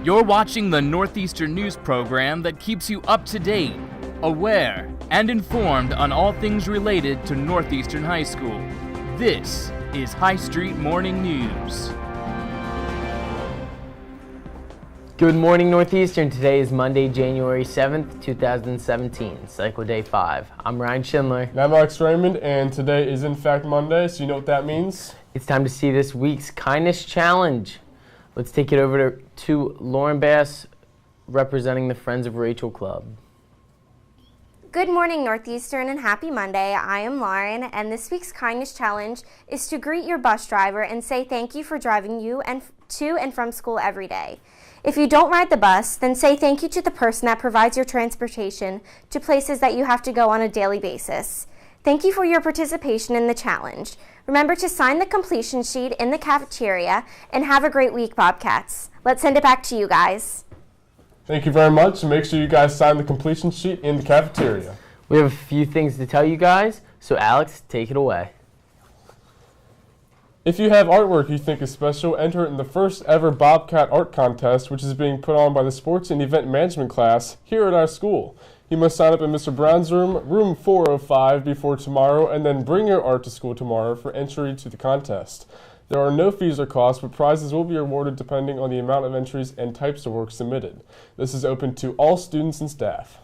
You're watching the Northeastern news program that keeps you up to date, aware, and informed on all things related to Northeastern High School. This is High Street Morning News. Good morning, Northeastern. Today is Monday, January 7th, 2017, Cycle Day 5. I'm Ryan Schindler. And I'm Alex Raymond, and today is in fact Monday, so you know what that means? It's time to see this week's Kindness Challenge. Let's take it over to Lauren Bass, representing the Friends of Rachel Club. Good morning, Northeastern, and happy Monday. I am Lauren, and this week's Kindness Challenge is to greet your bus driver and say thank you for driving you to and from school every day. If you don't ride the bus, then say thank you to the person that provides your transportation to places that you have to go on a daily basis. Thank you for your participation in the challenge. Remember to sign the completion sheet in the cafeteria, and have a great week, Bobcats. Let's send it back to you guys. Thank you very much, and make sure you guys sign the completion sheet in the cafeteria. We have a few things to tell you guys, so Alex, take it away. If you have artwork you think is special, enter it in the first ever Bobcat Art Contest, which is being put on by the Sports and Event Management class here at our school. You must sign up in Mr. Brown's room 405 before tomorrow, and then bring your art to school tomorrow for entry to the contest. There are no fees or costs, but prizes will be awarded depending on the amount of entries and types of work submitted. This is open to all students and staff.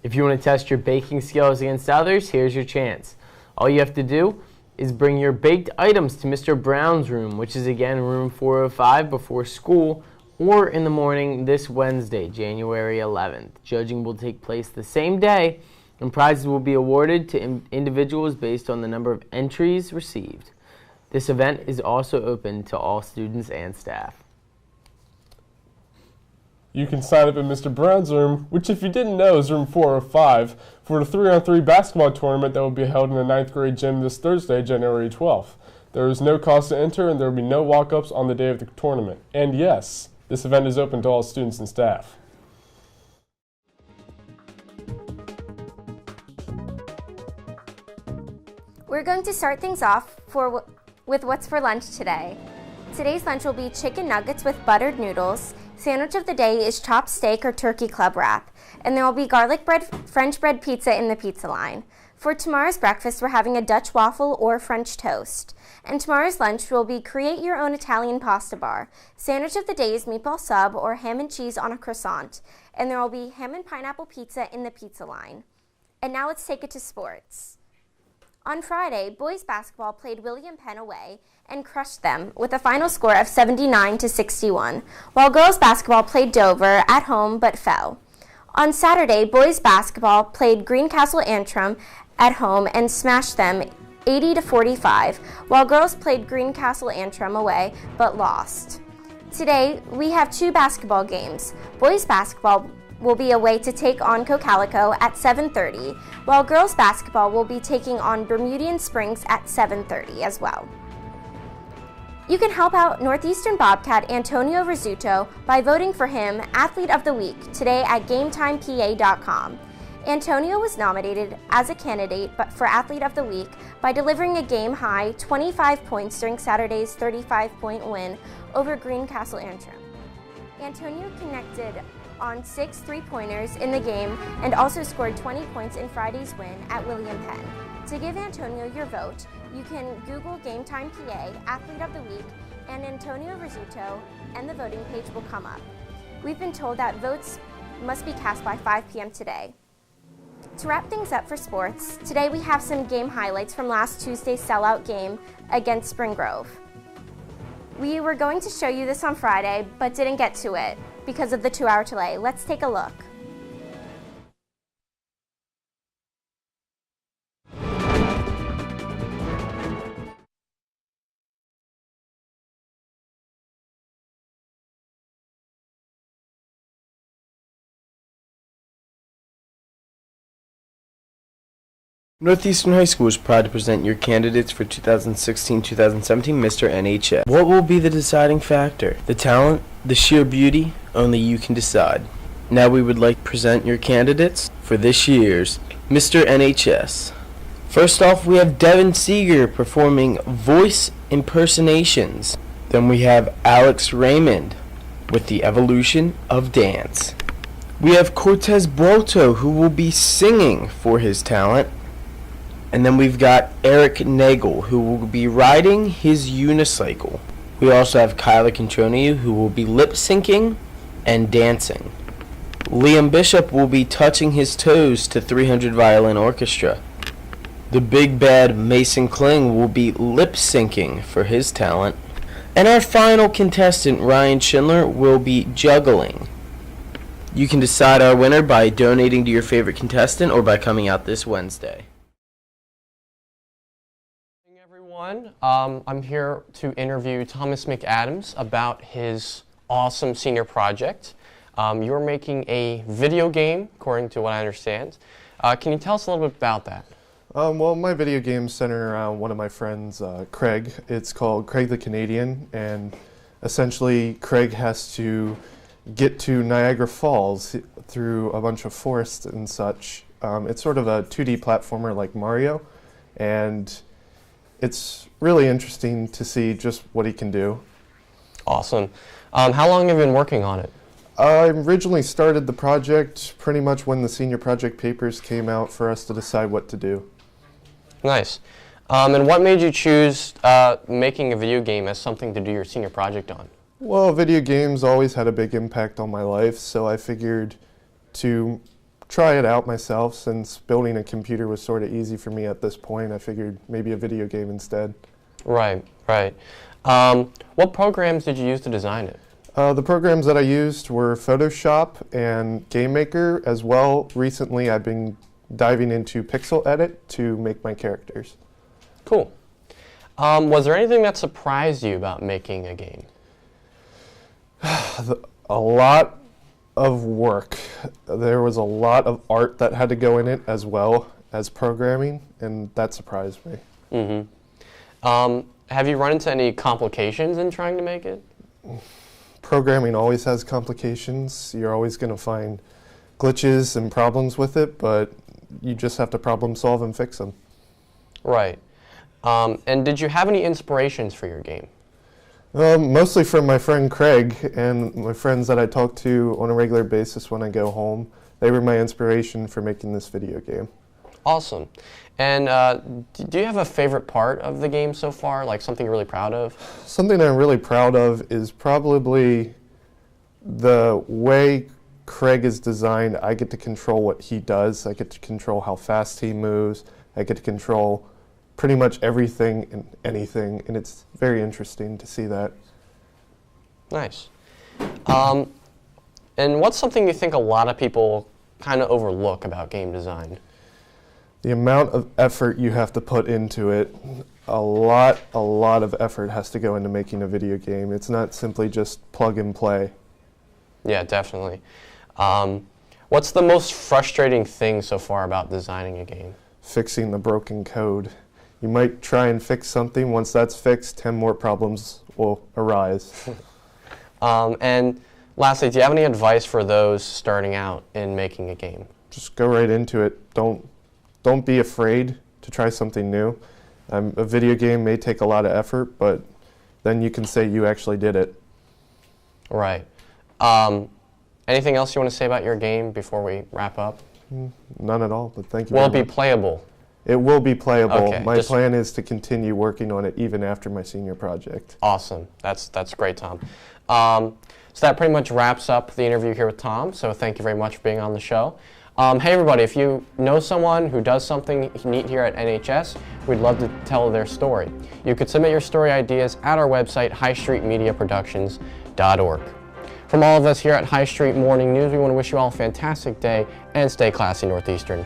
If you want to test your baking skills against others, here's your chance. All you have to do is bring your baked items to Mr. Brown's room, which is again room 405 before school, or in the morning this Wednesday, January 11th. Judging will take place the same day, and prizes will be awarded to individuals based on the number of entries received. This event is also open to all students and staff. You can sign up in Mr. Brown's room, which if you didn't know is room 405, for the 3-on-3 basketball tournament that will be held in the 9th grade gym this Thursday, January 12th. There is no cost to enter, and there will be no walk-ups on the day of the tournament. And yes, this event is open to all students and staff. We're going to start things off with what's for lunch today. Today's lunch will be chicken nuggets with buttered noodles. Sandwich of the day is chopped steak or turkey club wrap. And there will be garlic bread, French bread pizza in the pizza line. For tomorrow's breakfast, we're having a Dutch waffle or French toast. And tomorrow's lunch will be create your own Italian pasta bar. Sandwich of the day is meatball sub or ham and cheese on a croissant. And there will be ham and pineapple pizza in the pizza line. And now let's take it to sports. On Friday, boys basketball played William Penn away and crushed them with a final score of 79-61, while girls basketball played Dover at home but fell. On Saturday, boys basketball played Greencastle Antrim at home and smashed them 80-45, while girls played Greencastle Antrim away but lost. Today, we have two basketball games. Boys basketball will be away to take on Cocalico at 7:30, while girls basketball will be taking on Bermudian Springs at 7:30 as well. You can help out Northeastern Bobcat Antonio Rizzuto by voting for him Athlete of the Week today at GameTimePA.com. Antonio was nominated as a candidate for Athlete of the Week by delivering a game-high 25 points during Saturday's 35-point win over Greencastle Antrim. Antonio connected on 6 3-pointers in the game and also scored 20 points in Friday's win at William Penn. To give Antonio your vote, you can Google Game Time PA, Athlete of the Week, and Antonio Rizzuto, and the voting page will come up. We've been told that votes must be cast by 5 p.m. today. To wrap things up for sports, today we have some game highlights from last Tuesday's sellout game against Spring Grove. We were going to show you this on Friday, but didn't get to it because of the 2-hour delay. Let's take a look. Northeastern High School is proud to present your candidates for 2016-2017 Mr. NHS. What will be the deciding factor? The talent, the sheer beauty? Only you can decide. Now we would like to present your candidates for this year's Mr. NHS. First off, we have Devin Seeger performing voice impersonations. Then we have Alex Raymond with The Evolution of Dance. We have Cortez Broto, who will be singing for his talent. And then we've got Eric Nagel, who will be riding his unicycle. We also have Kyla Controniu, who will be lip-syncing and dancing. Liam Bishop will be touching his toes to 300 Violin Orchestra. The big bad Mason Kling will be lip-syncing for his talent. And our final contestant, Ryan Schindler, will be juggling. You can decide our winner by donating to your favorite contestant or by coming out this Wednesday. Hey everyone, I'm here to interview Thomas McAdams about his awesome senior project. You're making a video game, according to what I understand. Can you tell us a little bit about that? Well, my video games center around one of my friends, Craig. It's called Craig the Canadian, and essentially Craig has to get to Niagara Falls through a bunch of forests and such. It's sort of a 2D platformer like Mario, and it's really interesting to see just what he can do. Awesome. How long have you been working on it? I originally started the project pretty much when the senior project papers came out for us to decide what to do. Nice. And what made you choose making a video game as something to do your senior project on? Well, video games always had a big impact on my life, so I figured to try it out myself. Since building a computer was sort of easy for me at this point, I figured maybe a video game instead. Right, right. What programs did you use to design it? The programs that I used were Photoshop and GameMaker. As well, recently I've been diving into Pixel Edit to make my characters. Cool. Was there anything that surprised you about making a game? A lot of work. There was a lot of art that had to go in it as well as programming, and that surprised me. Mm-hmm. Have you run into any complications in trying to make it? Programming always has complications. You're always going to find glitches and problems with it, but you just have to problem solve and fix them. Right. And did you have any inspirations for your game? Mostly from my friend Craig and my friends that I talk to on a regular basis when I go home. They were my inspiration for making this video game. Awesome. And do you have a favorite part of the game so far, like something you're really proud of? Something I'm really proud of is probably the way Craig is designed. I get to control what he does. I get to control how fast he moves. I get to control pretty much everything and anything, and it's very interesting to see that. Nice. And what's something you think a lot of people kind of overlook about game design? The amount of effort you have to put into it. A lot of effort has to go into making a video game. It's not simply just plug and play. Yeah, definitely. What's the most frustrating thing so far about designing a game? Fixing the broken code. You might try and fix something. Once that's fixed, 10 more problems will arise. And lastly, do you have any advice for those starting out in making a game? Just go right into it. Don't be afraid to try something new. A video game may take a lot of effort, but then you can say you actually did it. Right. Anything else you want to say about your game before we wrap up? None at all, but thank you Will very it be much. playable? It will be playable. Okay, My plan is to continue working on it even after my senior project. Awesome. That's great, Tom. So that pretty much wraps up the interview here with Tom, so thank you very much for being on the show. Hey everybody, if you know someone who does something neat here at NHS, we'd love to tell their story. You could submit your story ideas at our website, highstreetmediaproductions.org. From all of us here at High Street Morning News, we want to wish you all a fantastic day and stay classy, Northeastern.